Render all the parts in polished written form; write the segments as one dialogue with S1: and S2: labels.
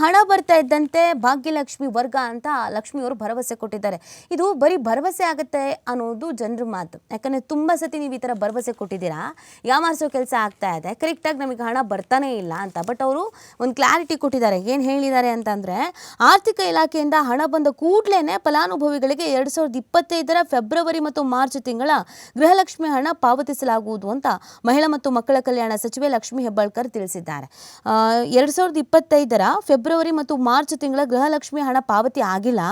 S1: ಹಣ ಬರ್ತಾ ಇದ್ದಂತೆ ಭಾಗ್ಯಲಕ್ಷ್ಮಿ ವರ್ಗ ಅಂತ ಲಕ್ಷ್ಮಿಯವರು ಭರವಸೆ ಕೊಟ್ಟಿದ್ದಾರೆ. ಇದು ಬರೀ ಭರವಸೆ ಆಗುತ್ತೆ ಅನ್ನೋದು ಜನರ ಮಾತು. ಯಾಕಂದರೆ ತುಂಬ ಸತಿ ನೀವು ಈ ಥರ ಭರವಸೆ ಕೊಟ್ಟಿದ್ದೀರಾ, ಯಾಮಾರಿಸೋ ಕೆಲಸ ಆಗ್ತಾ ಇದೆ, ಕರೆಕ್ಟಾಗಿ ನಮಗೆ ಹಣ ಬರ್ತಾನೇ ಇಲ್ಲ ಅಂತ. ಬಟ್ ಅವರು ಒಂದು ಕ್ಲಾರಿಟಿ ಕೊಟ್ಟಿದ್ದಾರೆ. ಏನು ಹೇಳಿದ್ದಾರೆ ಅಂತಂದರೆ, ಆರ್ಥಿಕ ಇಲಾಖೆಯಿಂದ ಹಣ ಬಂದ ಕೂಡಲೇ ಫಲಾನುಭವಿಗಳಿಗೆ 2025ರ ಫೆಬ್ರವರಿ ಮತ್ತು ಮಾರ್ಚ್ ತಿಂಗಳ ಗೃಹಲಕ್ಷ್ಮಿ ಹಣ ಪಾವತಿಸಲಾಗುವುದು ಅಂತ ಮಹಿಳಾ ಮತ್ತು ಮಕ್ಕಳ ಕಲ್ಯಾಣ ಸಚಿವೆ ಲಕ್ಷ್ಮಿ ಹೆಬ್ಬಾಳ್ಕರ್ ತಿಳಿಸಿದ್ದಾರೆ. 2025ರ ಫೆಬ್ರವರಿ ಮತ್ತು ಮಾರ್ಚ್ ತಿಂಗಳ ಗೃಹಲಕ್ಷ್ಮಿ ಹಣ ಪಾವತಿ ಆಗಿಲ್ಲ.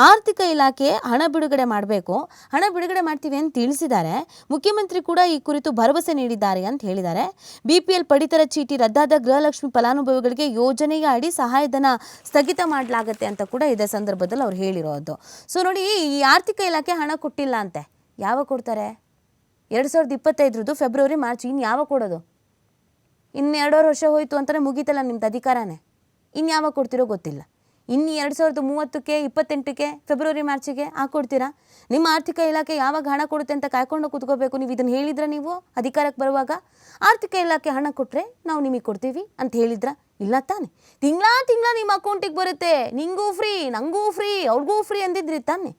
S1: ಆರ್ಥಿಕ ಇಲಾಖೆ ಹಣ ಬಿಡುಗಡೆ ಮಾಡಬೇಕು, ಹಣ ಬಿಡುಗಡೆ ಮಾಡ್ತೀವಿ ಅಂತ ತಿಳಿಸಿದ್ದಾರೆ. ಮುಖ್ಯಮಂತ್ರಿ ಕೂಡ ಈ ಕುರಿತು ಭರವಸೆ ನೀಡಿದ್ದಾರೆ ಅಂತ ಹೇಳಿದ್ದಾರೆ. BPL ಪಡಿತರ ಚೀಟಿ ರದ್ದಾದ ಗೃಹಲಕ್ಷ್ಮಿ ಫಲಾನುಭವಿಗಳಿಗೆ ಯೋಜನೆಯ ಅಡಿ ಸಹಾಯಧನ ಸ್ಥಗಿತ ಮಾಡಲಾಗುತ್ತೆ ಅಂತ ಕೂಡ ಇದೇ ಸಂದರ್ಭದಲ್ಲಿ ಅವ್ರು ಹೇಳಿರೋದು. ಸೊ ನೋಡಿ, ಈ ಆರ್ಥಿಕ ಇಲಾಖೆ ಹಣ ಕೊಟ್ಟಿಲ್ಲ ಅಂತೆ. ಯಾವಾಗ ಕೊಡ್ತಾರೆ? 2025ರದ್ದು ಫೆಬ್ರವರಿ ಮಾರ್ಚ್. ಇನ್ನು ಯಾವಾಗ ಕೊಡೋದು? ಇನ್ನು 2 ವರ್ಷ ಹೋಯಿತು ಅಂತಾನೆ ಮುಗೀತಲ್ಲ ನಿಮ್ದು ಅಧಿಕಾರನೇ. ಇನ್ನು ಯಾವಾಗ ಕೊಡ್ತಿರೋ ಗೊತ್ತಿಲ್ಲ. ಇನ್ನು 2030ಕ್ಕೆ 28ಕ್ಕೆ ಫೆಬ್ರವರಿ ಮಾರ್ಚಿಗೆ ಹಾಕ್ಕೊಡ್ತೀರಾ? ನಿಮ್ಮ ಆರ್ಥಿಕ ಇಲಾಖೆ ಯಾವಾಗ ಹಣ ಕೊಡುತ್ತೆ ಅಂತ ಕಾಯ್ಕೊಂಡು ಕೂತ್ಕೋಬೇಕು. ನೀವು ಇದನ್ನು ಹೇಳಿದ್ರೆ, ನೀವು ಅಧಿಕಾರಕ್ಕೆ ಬರುವಾಗ ಆರ್ಥಿಕ ಇಲಾಖೆ ಹಣ ಕೊಟ್ಟರೆ ನಾವು ನಿಮಗೆ ಕೊಡ್ತೀವಿ ಅಂತ ಹೇಳಿದ್ರ? ಇಲ್ಲ ತಾನೆ. ತಿಂಗಳ ನಿಮ್ಮ ಅಕೌಂಟಿಗೆ ಬರುತ್ತೆ, ನಿಂಗೂ ಫ್ರೀ, ನನಗೂ ಫ್ರೀ, ಅವ್ರಿಗೂ ಫ್ರೀ ಅಂದಿದ್ರಿ ತಾನೆ.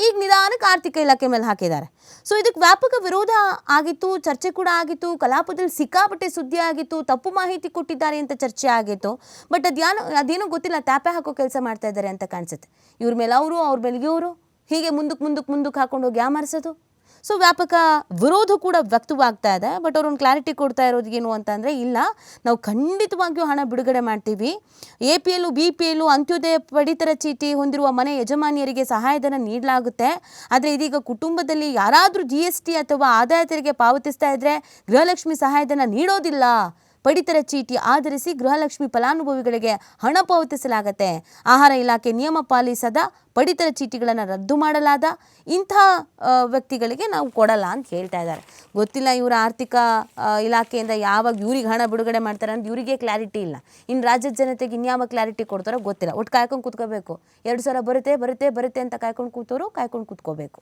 S1: ಈಗ ನಿಧಾನಕ್ಕೆ ಆರ್ಥಿಕ ಇಲಾಖೆ ಮೇಲೆ ಹಾಕಿದ್ದಾರೆ. ಸೊ ಇದಕ್ಕೆ ವ್ಯಾಪಕ ವಿರೋಧ ಆಗಿತ್ತು, ಚರ್ಚೆ ಕೂಡ ಆಗಿತ್ತು, ಕಲಾಪದಲ್ಲಿ ಸಿಕ್ಕಾಪಟ್ಟೆ ಸುದ್ದಿ ಆಗಿತ್ತು, ತಪ್ಪು ಮಾಹಿತಿ ಕೊಟ್ಟಿದ್ದಾರೆ ಅಂತ ಚರ್ಚೆ ಆಗಿತ್ತು. ಬಟ್ ಅದೇನೋ ಗೊತ್ತಿಲ್ಲ, ಟ್ಯಾಪೆ ಹಾಕೋ ಕೆಲಸ ಮಾಡ್ತಾ ಇದ್ದಾರೆ ಅಂತ ಕಾಣಿಸುತ್ತೆ. ಇವ್ರ ಮೇಲೆ ಅವರು, ಅವ್ರ ಮೇಲೆ ಇವರು, ಹೀಗೆ ಮುಂದಕ್ಕೆ ಹಾಕೊಂಡು ಹೋಗಿ ಯಾಮಾರಿಸೋದು. ಸೊ ವ್ಯಾಪಕ ವಿರೋಧ ಕೂಡ ವ್ಯಕ್ತವಾಗ್ತಾ ಇದೆ. ಬಟ್ ಅವ್ರೊಂದು ಕ್ಲಾರಿಟಿ ಕೊಡ್ತಾ ಇರೋದು ಏನು ಅಂತಂದರೆ, ಇಲ್ಲ, ನಾವು ಖಂಡಿತವಾಗಿಯೂ ಹಣ ಬಿಡುಗಡೆ ಮಾಡ್ತೀವಿ. APL, BPL, ಅಂತ್ಯೋದಯ ಪಡಿತರ ಚೀಟಿ ಹೊಂದಿರುವ ಮನೆ ಯಜಮಾನಿಯರಿಗೆ ಸಹಾಯಧನ ನೀಡಲಾಗುತ್ತೆ. ಆದರೆ ಇದೀಗ ಕುಟುಂಬದಲ್ಲಿ ಯಾರಾದರೂ GST ಅಥವಾ ಆದಾಯ ತೆರಿಗೆ ಪಾವತಿಸ್ತಾ ಇದ್ದರೆ ಗೃಹಲಕ್ಷ್ಮಿ ಸಹಾಯಧನ ನೀಡೋದಿಲ್ಲ. ಪಡಿತರ ಚೀಟಿ ಆಧರಿಸಿ ಗೃಹಲಕ್ಷ್ಮಿ ಫಲಾನುಭವಿಗಳಿಗೆ ಹಣ ಪಾವತಿಸಲಾಗುತ್ತೆ. ಆಹಾರ ಇಲಾಖೆ ನಿಯಮ ಪಾಲಿಸದ ಪಡಿತರ ಚೀಟಿಗಳನ್ನು ರದ್ದು ಮಾಡಲಾದ ಇಂಥ ವ್ಯಕ್ತಿಗಳಿಗೆ ನಾವು ಕೊಡಲ್ಲ ಅಂತ ಹೇಳ್ತಾ ಇದ್ದಾರೆ. ಗೊತ್ತಿಲ್ಲ ಇವರ ಆರ್ಥಿಕ ಇಲಾಖೆಯಿಂದ ಯಾವಾಗ ಇವ್ರಿಗೆ ಹಣ ಬಿಡುಗಡೆ ಮಾಡ್ತಾರೆ ಅಂತ ಇವರಿಗೆ ಕ್ಲಾರಿಟಿ ಇಲ್ಲ. ಇನ್ನು ರಾಜ್ಯದ ಜನತೆಗೆ ಇನ್ಯಾವ ಕ್ಲಾರಿಟಿ ಕೊಡ್ತಾರೋ ಗೊತ್ತಿಲ್ಲ. ಒಟ್ಟು ಕಾಯ್ಕೊಂಡು ಕೂತ್ಕೋಬೇಕು. 2 ಸಲ ಬರುತ್ತೆ ಅಂತ ಕಾಯ್ಕೊಂಡು ಕೂತವರು ಕಾಯ್ಕೊಂಡು ಕೂತ್ಕೋಬೇಕು.